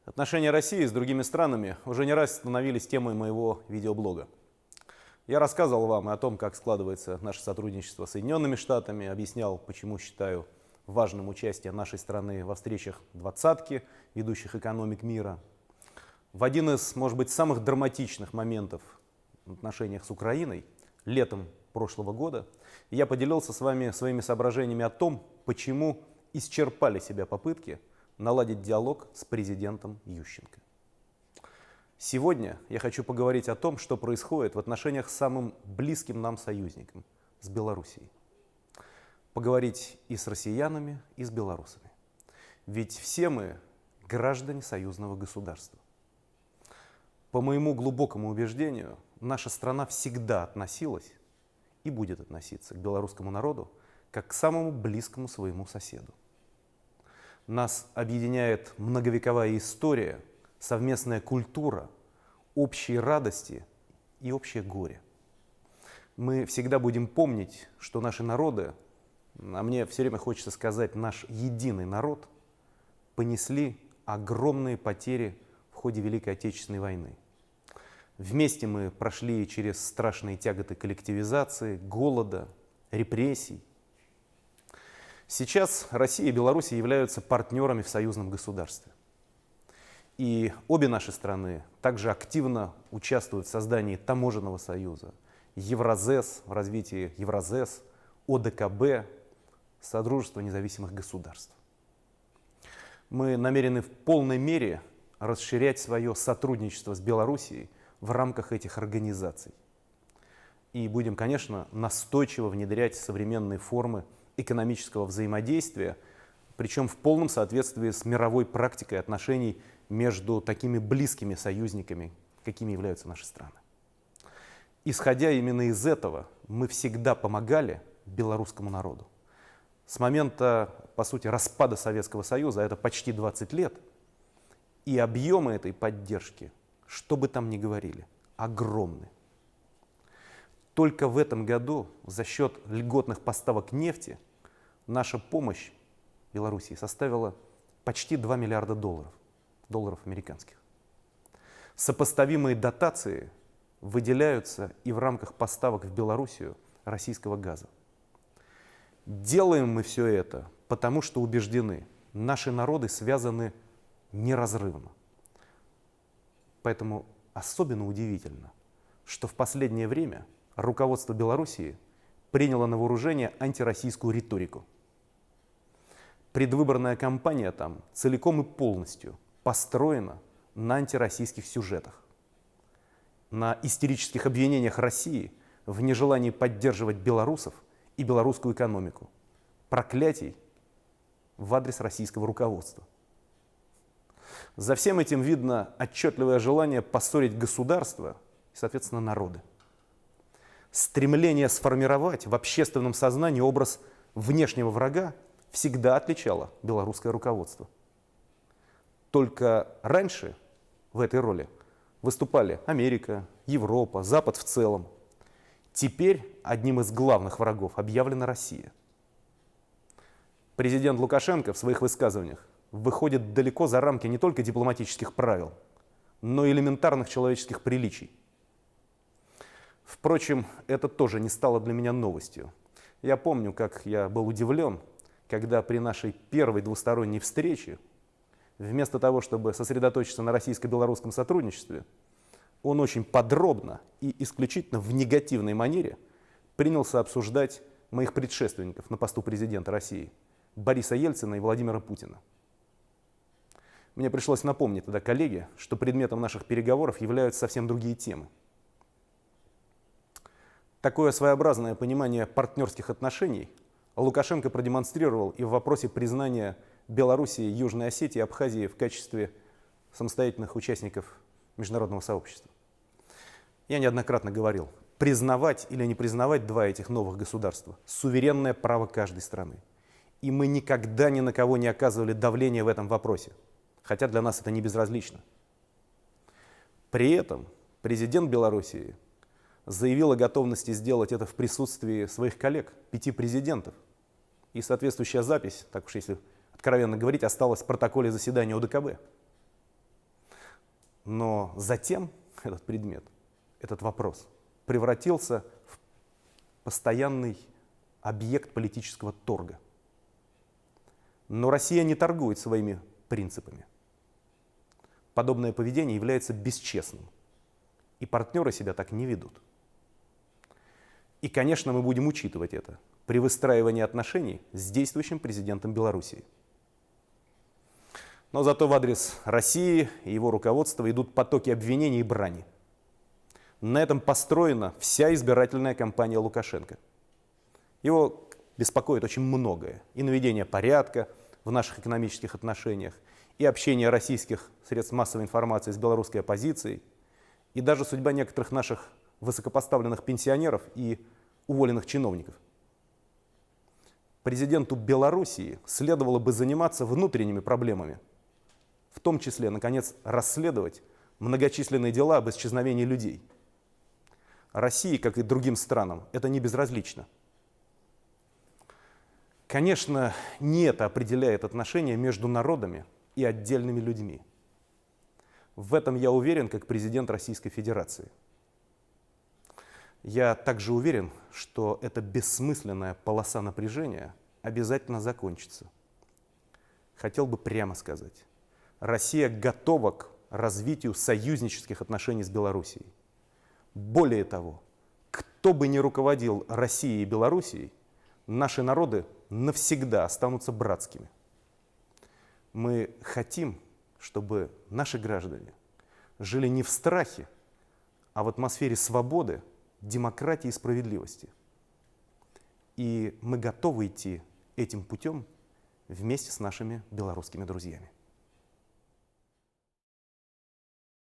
Отношения России с другими странами уже не раз становились темой моего видеоблога. Я рассказывал вам о том, как складывается наше сотрудничество с Соединенными Штатами, объяснял, почему считаю важным участие нашей страны во встречах двадцатки ведущих экономик мира. В один из, может быть, самых драматичных моментов в отношениях с Украиной, летом прошлого года, я поделился с вами своими соображениями о том, почему исчерпали себя попытки наладить диалог с президентом Ющенко. Сегодня я хочу поговорить о том, что происходит в отношениях с самым близким нам союзником, с Белоруссией. Поговорить и с россиянами, и с белорусами. Ведь все мы граждане союзного государства. По моему глубокому убеждению, наша страна всегда относилась и будет относиться к белорусскому народу как к самому близкому своему соседу. Нас объединяет многовековая история, совместная культура, общие радости и общее горе. Мы всегда будем помнить, что наши народы, а мне все время хочется сказать, наш единый народ, понесли огромные потери в ходе Великой Отечественной войны. Вместе мы прошли через страшные тяготы коллективизации, голода, репрессий. Сейчас Россия и Беларусь являются партнерами в союзном государстве. И обе наши страны также активно участвуют в создании таможенного союза, Евразес, в развитии Евразес, ОДКБ, Содружества независимых государств. Мы намерены в полной мере расширять свое сотрудничество с Белоруссией в рамках этих организаций. И будем, конечно, настойчиво внедрять современные формы экономического взаимодействия, причем в полном соответствии с мировой практикой отношений между такими близкими союзниками, какими являются наши страны. Исходя именно из этого, мы всегда помогали белорусскому народу. С момента, по сути, распада Советского Союза, это почти 20 лет, и объемы этой поддержки, что бы там ни говорили, огромны. Только в этом году за счет льготных поставок нефти наша помощь Белоруссии составила почти 2 миллиарда долларов американских. Сопоставимые дотации выделяются и в рамках поставок в Белоруссию российского газа. Делаем мы все это, потому что убеждены, наши народы связаны неразрывно. Поэтому особенно удивительно, что в последнее время руководство Белоруссии приняло на вооружение антироссийскую риторику. Предвыборная кампания там целиком и полностью построена на антироссийских сюжетах, на истерических обвинениях России в нежелании поддерживать белорусов и белорусскую экономику, проклятий в адрес российского руководства. За всем этим видно отчетливое желание поссорить государство и, соответственно, народы. Стремление сформировать в общественном сознании образ внешнего врага всегда отличало белорусское руководство. Только раньше в этой роли выступали Америка, Европа, Запад в целом. Теперь одним из главных врагов объявлена Россия. Президент Лукашенко в своих высказываниях выходит далеко за рамки не только дипломатических правил, но и элементарных человеческих приличий. Впрочем, это тоже не стало для меня новостью. Я помню, как я был удивлен, когда при нашей первой двусторонней встрече, вместо того, чтобы сосредоточиться на российско-белорусском сотрудничестве, он очень подробно и исключительно в негативной манере принялся обсуждать моих предшественников на посту президента России, Бориса Ельцина и Владимира Путина. Мне пришлось напомнить тогда коллеге, что предметом наших переговоров являются совсем другие темы. Такое своеобразное понимание партнерских отношений Лукашенко продемонстрировал и в вопросе признания Белоруссии, Южной Осетии и Абхазии в качестве самостоятельных участников международного сообщества. Я неоднократно говорил, признавать или не признавать два этих новых государства – суверенное право каждой страны. И мы никогда ни на кого не оказывали давления в этом вопросе, хотя для нас это не безразлично. При этом президент Белоруссии заявил о готовности сделать это в присутствии своих коллег, 5 президентов. И соответствующая запись, так уж если откровенно говорить, осталась в протоколе заседания ОДКБ. Но затем этот предмет, этот вопрос превратился в постоянный объект политического торга. Но Россия не торгует своими принципами. Подобное поведение является бесчестным. И партнеры себя так не ведут. И, конечно, мы будем учитывать это при выстраивании отношений с действующим президентом Белоруссии. Но зато в адрес России и его руководства идут потоки обвинений и брани. На этом построена вся избирательная кампания Лукашенко. Его беспокоит очень многое. И наведение порядка в наших экономических отношениях, и общение российских средств массовой информации с белорусской оппозицией, и даже судьба некоторых наших высокопоставленных пенсионеров и уволенных чиновников. Президенту Белоруссии следовало бы заниматься внутренними проблемами, в том числе, наконец, расследовать многочисленные дела об исчезновении людей. России, как и другим странам, это не безразлично. Конечно, не это определяет отношения между народами и отдельными людьми. В этом я уверен, как президент Российской Федерации. Я также уверен, что эта бессмысленная полоса напряжения обязательно закончится. Хотел бы прямо сказать, Россия готова к развитию союзнических отношений с Белоруссией. Более того, кто бы ни руководил Россией и Белоруссией, наши народы навсегда останутся братскими. Мы хотим, чтобы наши граждане жили не в страхе, а в атмосфере свободы, демократии и справедливости. И мы готовы идти этим путем вместе с нашими белорусскими друзьями.